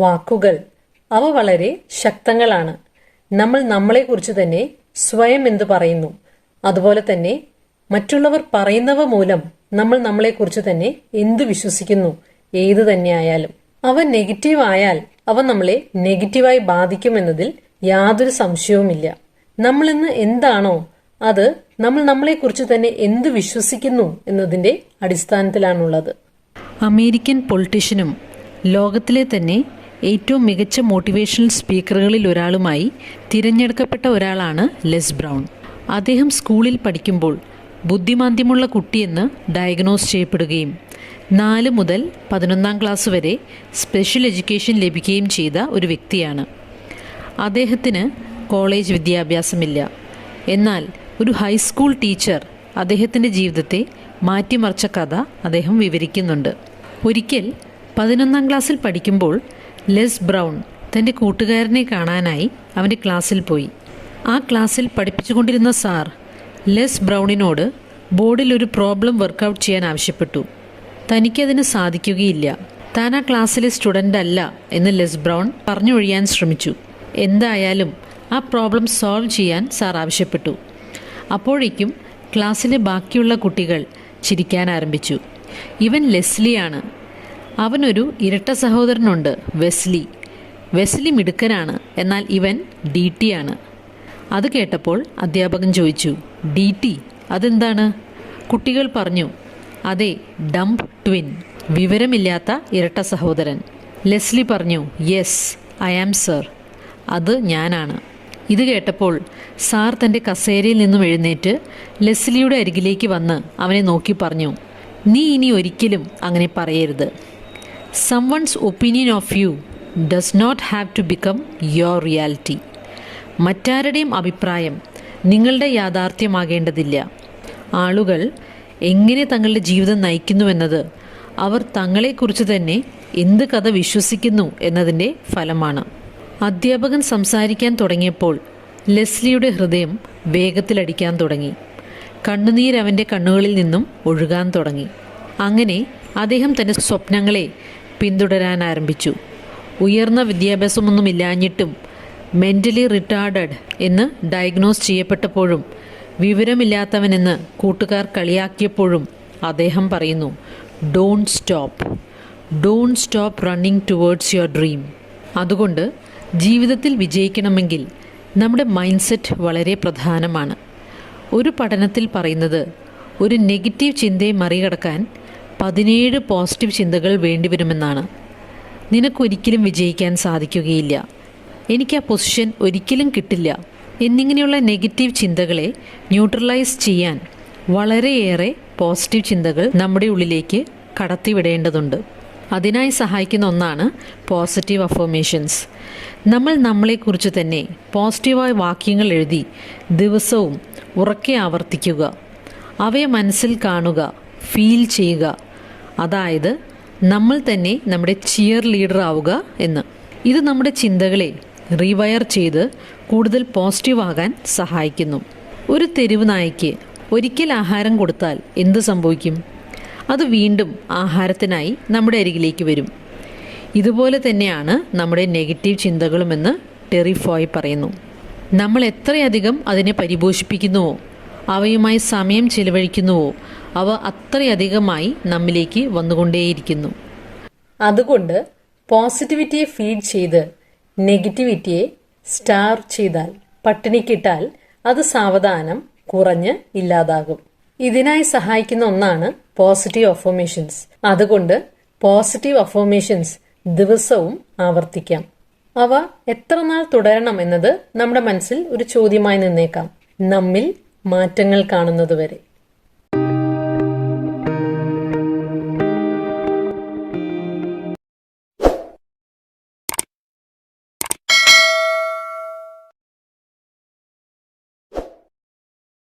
വാക്കുകൾ അവ വളരെ ശക്തങ്ങളാണ്. നമ്മൾ നമ്മളെക്കുറിച്ച് തന്നെ സ്വയം എന്തു പറയുന്നു, അതുപോലെ തന്നെ മറ്റുള്ളവർ പറയുന്നവ മൂലം നമ്മൾ നമ്മളെക്കുറിച്ച് തന്നെ എന്തു വിശ്വസിക്കുന്നു, ഏതു തന്നെയായാലും അവ നെഗറ്റീവ് ആയാൽ അവ നമ്മളെ നെഗറ്റീവായി ബാധിക്കുമെന്നതിൽ യാതൊരു സംശയവുമില്ല. നമ്മളിന്ന് എന്താണോ അത് നമ്മൾ നമ്മളെക്കുറിച്ച് തന്നെ എന്തു വിശ്വസിക്കുന്നു എന്നതിന്റെ അടിസ്ഥാനത്തിലാണുള്ളത്. അമേരിക്കൻ പൊളിറ്റീഷ്യനും ലോകത്തിലെ തന്നെ ഏറ്റവും മികച്ച മോട്ടിവേഷണൽ സ്പീക്കറുകളിൽ ഒരാളുമായി തിരഞ്ഞെടുക്കപ്പെട്ട ഒരാളാണ് ലെസ് ബ്രൗൺ. അദ്ദേഹം സ്കൂളിൽ പഠിക്കുമ്പോൾ ബുദ്ധിമാന്ദ്യമുള്ള കുട്ടിയെന്ന് ഡയഗ്നോസ് ചെയ്യപ്പെടുകയും 4 മുതൽ 11ാം ക്ലാസ് വരെ സ്പെഷ്യൽ എഡ്യൂക്കേഷൻ ലഭിക്കുകയും ചെയ്ത ഒരു വ്യക്തിയാണ്. അദ്ദേഹത്തിന് കോളേജ് വിദ്യാഭ്യാസമില്ല. എന്നാൽ ഒരു ഹൈസ്കൂൾ ടീച്ചർ അദ്ദേഹത്തിൻ്റെ ജീവിതത്തെ മാറ്റിമറിച്ച കഥ അദ്ദേഹം വിവരിക്കുന്നുണ്ട്. ഒരിക്കൽ 11ാം ക്ലാസ്സിൽ പഠിക്കുമ്പോൾ ലെസ് ബ്രൗൺ തൻ്റെ കൂട്ടുകാരനെ കാണാനായി അവൻ്റെ ക്ലാസ്സിൽ പോയി. ആ ക്ലാസ്സിൽ പഠിപ്പിച്ചുകൊണ്ടിരുന്ന സാർ ലെസ് ബ്രൗണിനോട് ബോർഡിൽ ഒരു പ്രോബ്ലം വർക്കൗട്ട് ചെയ്യാൻ ആവശ്യപ്പെട്ടു. തനിക്കതിന് സാധിക്കുകയില്ല, താൻ ആ ക്ലാസ്സിലെ സ്റ്റുഡൻ്റ് അല്ല എന്ന് ലെസ് ബ്രൗൺ പറഞ്ഞൊഴിയാൻ ശ്രമിച്ചു. എന്തായാലും ആ പ്രോബ്ലം സോൾവ് ചെയ്യാൻ സാർ ആവശ്യപ്പെട്ടു. അപ്പോഴേക്കും ക്ലാസ്സിലെ ബാക്കിയുള്ള കുട്ടികൾ ചിരിക്കാൻ ആരംഭിച്ചു. ഇവൻ ലെസ്ലിയാണ്. അവനൊരു ഇരട്ട സഹോദരനുണ്ട്, വെസ്ലി. വെസ്ലി മിടുക്കനാണ്, എന്നാൽ ഇവൻ DT ആണ്. അത് കേട്ടപ്പോൾ അധ്യാപകൻ ചോദിച്ചു, DT അതെന്താണ്? കുട്ടികൾ പറഞ്ഞു, അതെ, ഡംപ് ട്വിൻ, വിവരമില്ലാത്ത ഇരട്ട സഹോദരൻ. ലെസ്ലി പറഞ്ഞു, യെസ് ഐ ആം സർ, അത് ഞാനാണ്. ഇത് കേട്ടപ്പോൾ സാർ തൻ്റെ കസേരയിൽ നിന്നും എഴുന്നേറ്റ് ലെസ്ലിയുടെ അരികിലേക്ക് വന്ന് അവനെ നോക്കി പറഞ്ഞു, നീ ഇനി ഒരിക്കലും അങ്ങനെ പറയരുത്. Someone's opinion of you does not have to become your reality. മറ്റാരുടെയും അഭിപ്രായം നിങ്ങളുടെ യാഥാർത്ഥ്യമാകേണ്ടതില്ല. ആളുകൾ എങ്ങനെ തങ്ങളുടെ ജീവിതം നയിക്കുന്നുവെന്നത് അവർ തങ്ങളെക്കുറിച്ച് തന്നെ എന്ത് കഥ വിശ്വസിക്കുന്നു എന്നതിൻ്റെ ഫലമാണ്. അധ്യാപകൻ സംസാരിക്കാൻ തുടങ്ങിയപ്പോൾ ലെസ്ലിയുടെ ഹൃദയം വേഗത്തിലടിക്കാൻ തുടങ്ങി. കണ്ണുനീരവൻ്റെ കണ്ണുകളിൽ നിന്നും ഒഴുകാൻ തുടങ്ങി. അങ്ങനെ അദ്ദേഹം തൻ്റെ സ്വപ്നങ്ങളെ പിന്തുടരാൻ ആരംഭിച്ചു. ഉയർന്ന വിദ്യാഭ്യാസമൊന്നുമില്ലാഞ്ഞിട്ടും മെൻ്റലി റിട്ടാർഡഡ് എന്ന് ഡയഗ്നോസ് ചെയ്യപ്പെട്ടപ്പോഴും വിവരമില്ലാത്തവനെന്ന് കൂട്ടുകാർ കളിയാക്കിയപ്പോഴും അദ്ദേഹം പറയുന്നു, don't stop running towards your dream. അതുകൊണ്ട് ജീവിതത്തിൽ വിജയിക്കണമെങ്കിൽ നമ്മുടെ മൈൻഡ് സെറ്റ് വളരെ പ്രധാനമാണ്. ഒരു പഠനത്തിൽ പറയുന്നത് ഒരു നെഗറ്റീവ് ചിന്തയെ മറികടക്കാൻ 17 പോസിറ്റീവ് ചിന്തകൾ വേണ്ടിവരുമെന്നാണ്. നിനക്കൊരിക്കലും വിജയിക്കാൻ സാധിക്കുകയില്ല, എനിക്ക് ആ പൊസിഷൻ ഒരിക്കലും കിട്ടില്ല എന്നിങ്ങനെയുള്ള നെഗറ്റീവ് ചിന്തകളെ ന്യൂട്രലൈസ് ചെയ്യാൻ വളരെയേറെ പോസിറ്റീവ് ചിന്തകൾ നമ്മുടെ ഉള്ളിലേക്ക് കടത്തിവിടേണ്ടതുണ്ട്. അതിനായി സഹായിക്കുന്ന ഒന്നാണ് പോസിറ്റീവ് അഫർമേഷൻസ്. നമ്മൾ നമ്മളെക്കുറിച്ച് തന്നെ പോസിറ്റീവായ വാക്യങ്ങൾ എഴുതി ദിവസവും ഉറക്കെ ആവർത്തിക്കുക. അവയെ മനസ്സിൽ കാണുക, ഫീൽ ചെയ്യുക. അതായത് നമ്മൾ തന്നെ നമ്മുടെ ചിയർ ലീഡർ ആവുക എന്ന്. ഇത് നമ്മുടെ ചിന്തകളെ റീവയർ ചെയ്ത് കൂടുതൽ പോസിറ്റീവ് ആകാൻ സഹായിക്കുന്നു. ഒരു തെരുവ് നായ്ക്ക് ഒരിക്കൽ ആഹാരം കൊടുത്താൽ എന്ത് സംഭവിക്കും? അത് വീണ്ടും ആഹാരത്തിനായി നമ്മുടെ അരികിലേക്ക് വരും. ഇതുപോലെ തന്നെയാണ് നമ്മുടെ നെഗറ്റീവ് ചിന്തകളുമെന്ന് ടെറി ഫോയ് പറയുന്നു. നമ്മൾ എത്രയധികം അതിനെ പരിപോഷിപ്പിക്കുന്നുവോ, അവയുമായി സമയം ചിലവഴിക്കുന്നുവോ, അവ അത്രയധികമായി നമ്മിലേക്ക് വന്നുകൊണ്ടേയിരിക്കുന്നു. അതുകൊണ്ട് പോസിറ്റിവിറ്റിയെ ഫീഡ് ചെയ്ത് നെഗറ്റിവിറ്റിയെ സ്റ്റാർ ചെയ്താൽ, പട്ടിണിക്കിട്ടാൽ അത് സാവധാനം കുറഞ്ഞ് ഇല്ലാതാകും. ഇതിനായി സഹായിക്കുന്ന ഒന്നാണ് പോസിറ്റീവ് അഫർമേഷൻസ്. അതുകൊണ്ട് പോസിറ്റീവ് അഫർമേഷൻസ് ദിവസവും ആവർത്തിക്കാം. അവ എത്ര നാൾ തുടരണം എന്നത് നമ്മുടെ മനസ്സിൽ ഒരു ചോദ്യമായി നിന്നേക്കാം, നമ്മിൽ മാറ്റങ്ങൾ കാണുന്നതുവരെ.